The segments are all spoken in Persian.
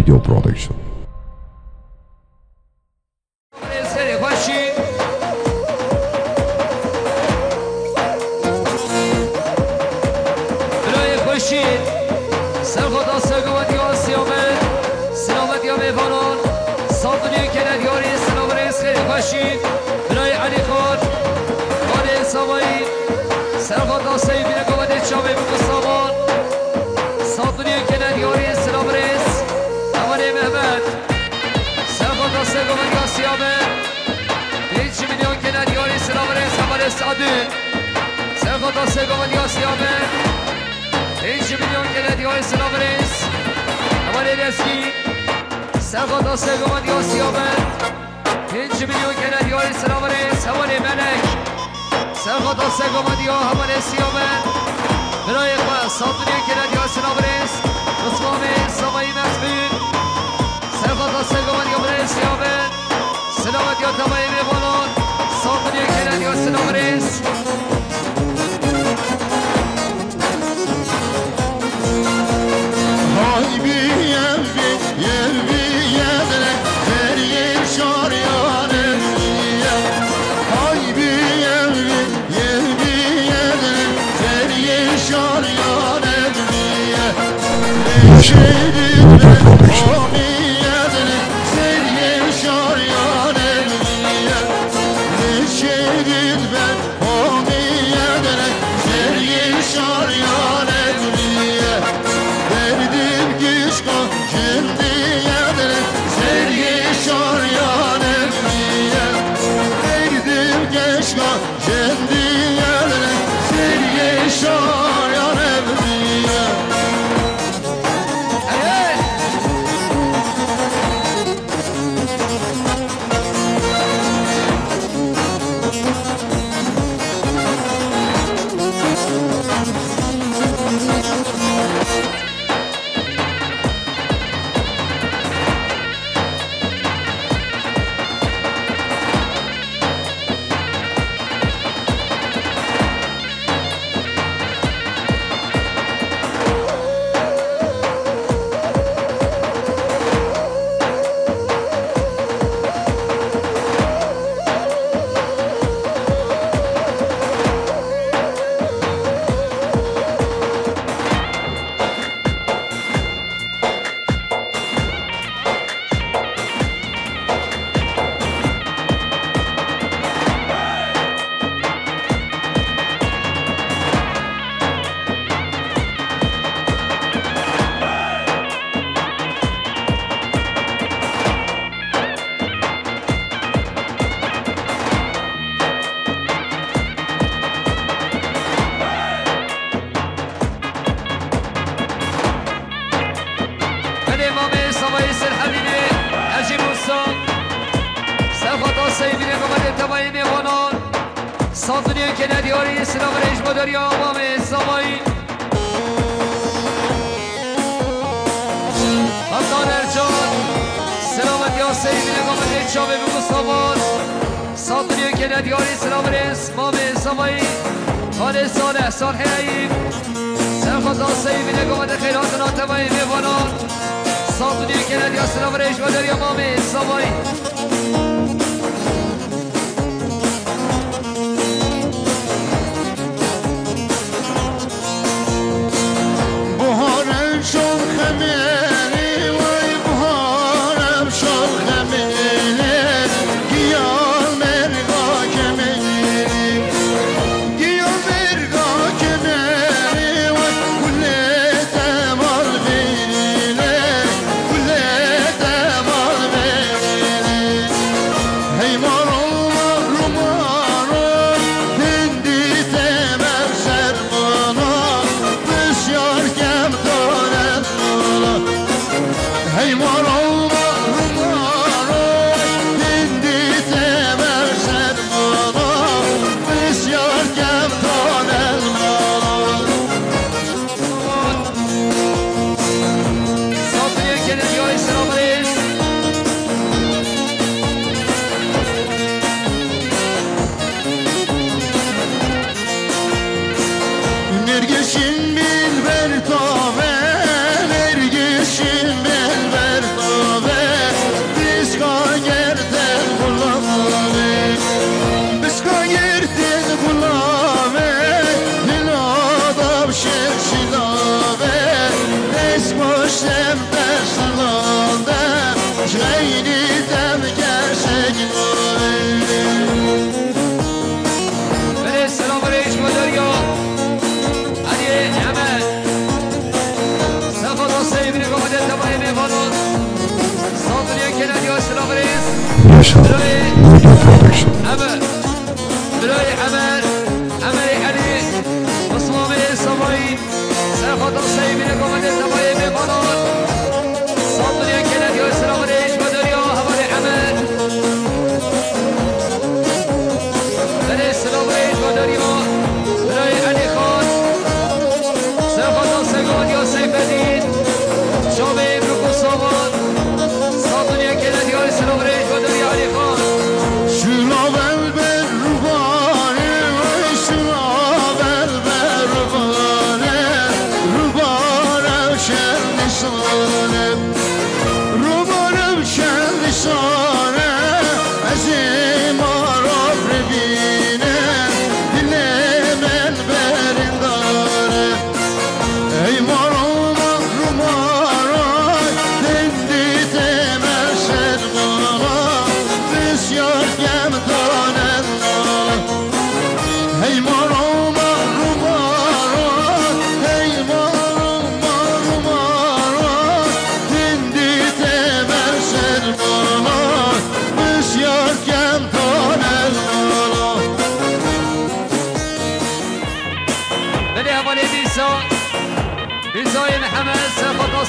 Video Production. Video Production.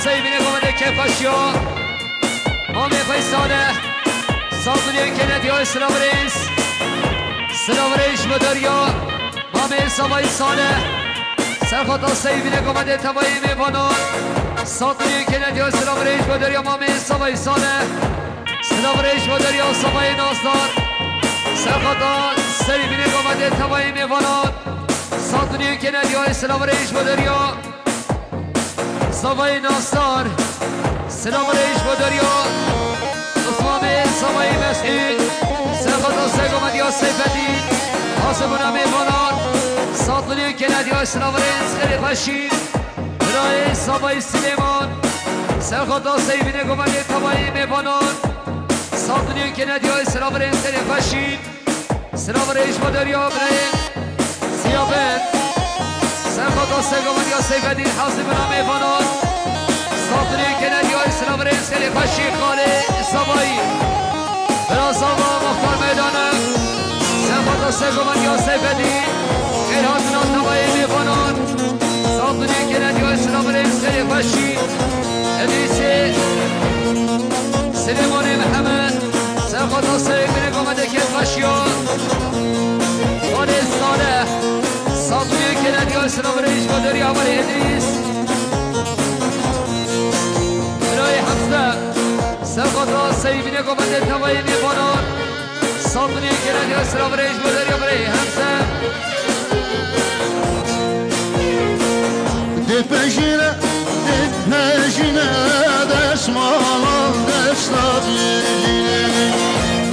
سیبینه گمده که پاشیو مامی فیصاله ساقلیه کنه دیو سلام ریس سلام ریش بدریا مامی سوای ساله سرخطا سیبینه گمده تبایی میبانون ساقلیه کنه دیو سلام ریش بدریا مامی سوای ساله سلام ریش بدریا سوای ناصدار سرخطا سیبینه گمده تبایی میبانون ساقلیه کنه دیو سلام ریش بدریا سوای ناصدار سلام ریش بدریا اسمامه سوای مسعود سرخطا سیگمد یا سیفتی حاسبونا میبانان ساطلی کند یا اسلام ریز خیلی پشید برای سوای سلیمان سرخطا سیبینه گمد تبایی میبانان ساطلی کند یا اسلام ریز خیلی پشید سلام ریش بدریا برای سیابن سرخطا سیگمد یا سیفتی حاسبونا میبانان ساطلی کند یا اسلام ریز خیلی پشید خاله سوایی برا سوا مختار میدانه سرخطا سیگمد یا سیفتی خیلی حاضرنا تبایی میبانان ساطلی کند یا اسلام ریز خیلی پشید ادریسی سلیمان محمد سرخطا سیگمد گمده که پشیان خاله ساله ساطلی کند یا اسلام ریز بدری عمل ادریس برای حمزه سرخطا سیبینه گمده تبایی میبانان ساطلی کنه یا اسلام ریش بدریا برای حمزه دپشینه دسمالان دستات یدینه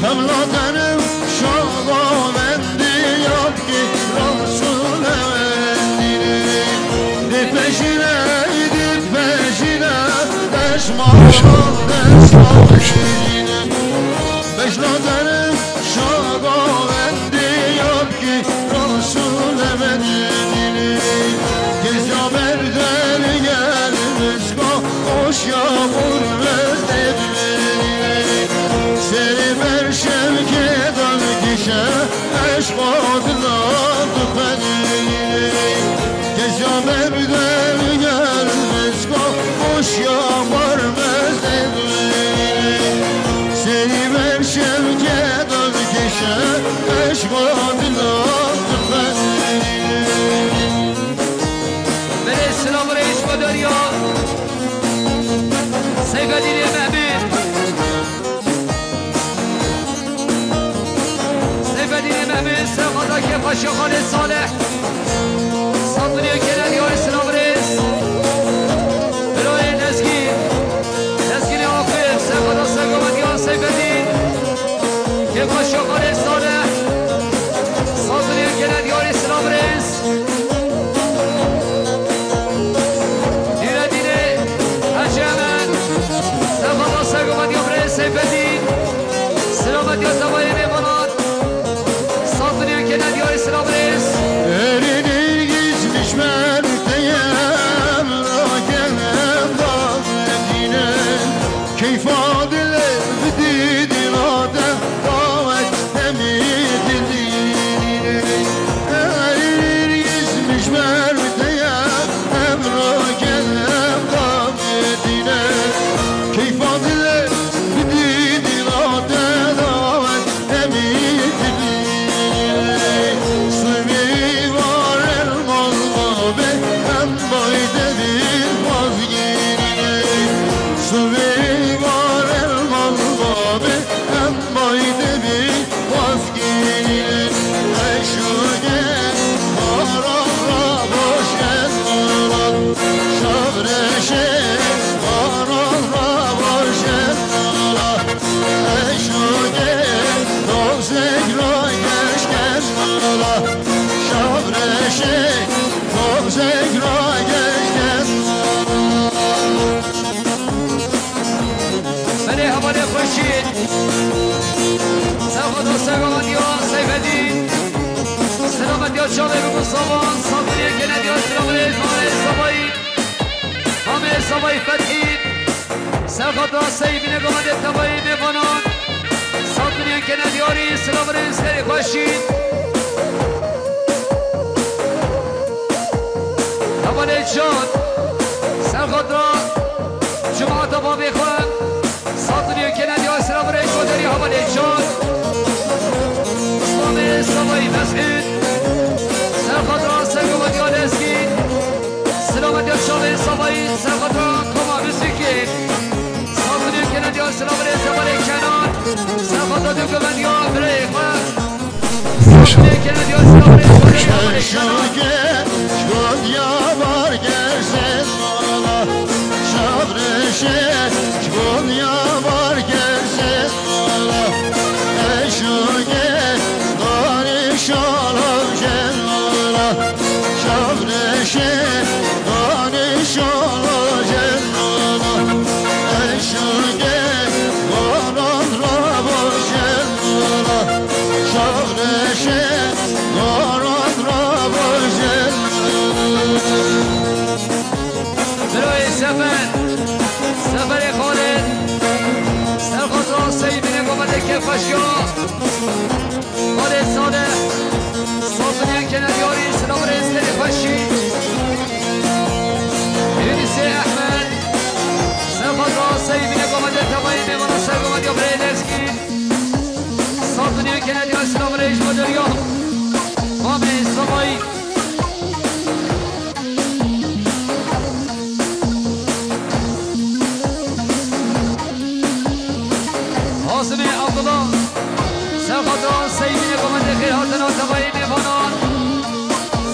کملاتنم شاقاوندی یاد کی رسول وندینه دپشینه دسمالان دستات یدینه بشلاتنم شاقاوندی یاد کی رسول وندینه گزا بردن gelmez hoş yağmur özledine seni ben şevkedan kişe eşk adına tüfedine geza berdel gelmez hoş yağmur özledine seni ben şevkedan kişe eşk adına tüfedine سلام ریش بدریا سیفدین محمد سیفدین محمد سرخطا که پاشی خاله صالح ساطلی کنن یا اسلام ریز برای نزگین آخر سرخطا سرگمد یا سیفدین که پاشی خاله صالح ساطلی کنن یا اسلام ریز سیفدین سلامت یا زبای میماناد ساطلی کنن یا اسلام ریز elini gizmiş merteyem rakenem davetine keyf adile bididin adem davet temidine elini gizmiş merteyem rakenem davetine keyf adile bididin adem davet temidine Sıvı var elmal abi hem bayde bir vazgeçine Sıvı var elmal abi hem bayde bir vazgeçine Eşuge ara boş etmeler Şavreşe ara boş etmeler Eşuge dozekra geçken şavreşe dozekra geçken بله همان خوشید سرخط و سرگمان یا سیفدین سلامت یا شامه به مصابان ساطلی کنن یا اسلام ریز مامه سبایی فتحی سرخط و سیبینه گمده تبایی میبانان ساطلی کنن یاری اسلام ریز خیلی خوشید همان جان سرخط را سوال چون اسلام سوای مسعود سرخطران سرگوادیان اسکی سلامتی شامل سوای سرخطران کما بسیکی ساکنی کنندیان سلام سوال کنان سرخطران دوگوندیان بریخ ساکنی کنندیان سلام سوال کنان var gelsin bana Şabrışe Konya var gelsin bana Eşuge Barış olam cenala Şabrışe Barış olam cenala Eşuge Baran rabo cenala Şabrışe Baran rabo cenala برای سفر خالد سرخطران سیبین قومت کفشیا خالد صالح صافنی کنریاری سلام رزقی فشی یونس احمد سرخطران سیبین قومت تبایی میمانا سرگومت یا بریلسکی صافنی کنریاری سلام رزقی مدریا مامی صفایی قاسم عبدالله سرخطران سیبین قومت خیراتنا تبایی میوانان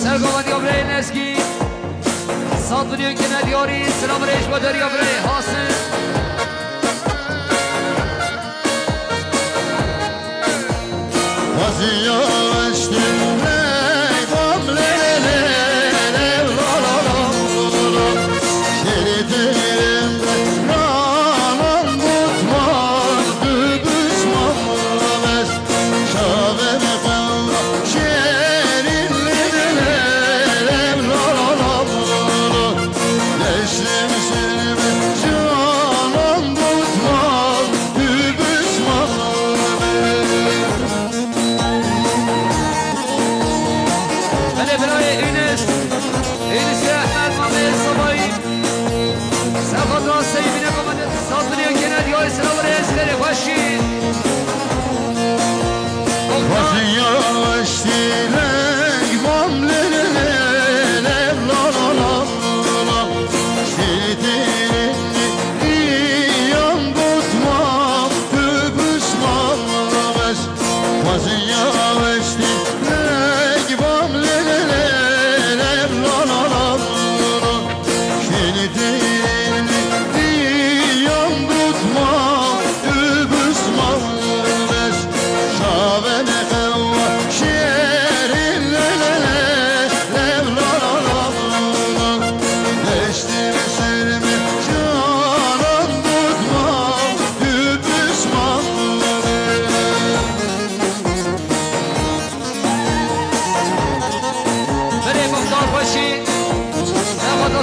سرگومت یابره نسکی ساتونیون که ندیاری سلام ریش با داری یابره حاسم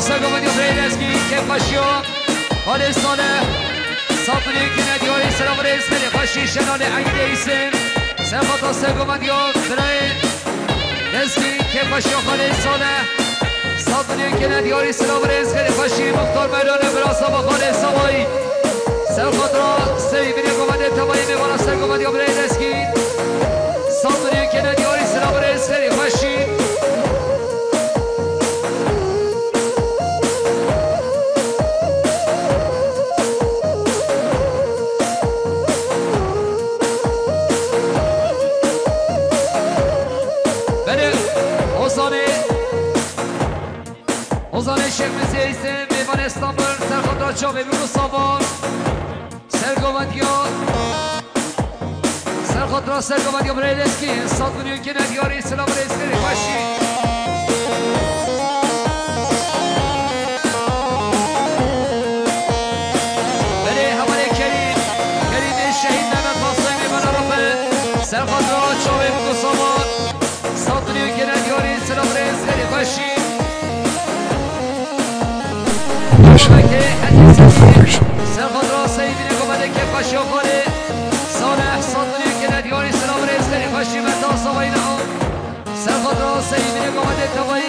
سرگومت یابره نسکی کفشیا خالد صالح صافنی کنریاری سلام رزقی فشی شنال عید ایسن سرخطا سرگومت یابره نسکی کفشیا خالد صالح صافنی کنریاری سلام رزقی فشی مختار میدان براسا با خالد سوایی سرخطا سیبین قومت تبایی میوانا سرگومت یابره نسکی صافنی کنریاری سلام رزقی فشی Ozan Şekh Mesih'in Meyvan İstanbul Serkadra Çabe Bulu Savan Sergovadya Serkadra Sergovadya Breyleski Sadvın Yönken Ediyari Selam Reisleri Başı Beri Havale Kerim Kerim Şehit Mehmet Fasay Meyvan Arabe Serkadra Çabe Bulu Savan Sadvın Yönken Ediyari Selam Reisleri Başı سرخطران سیبین قومت کفشیا خاله صالح صادری کنریاری سلام رزقی فشی متا سوایی نام سرخطران سیبین قومت تبایی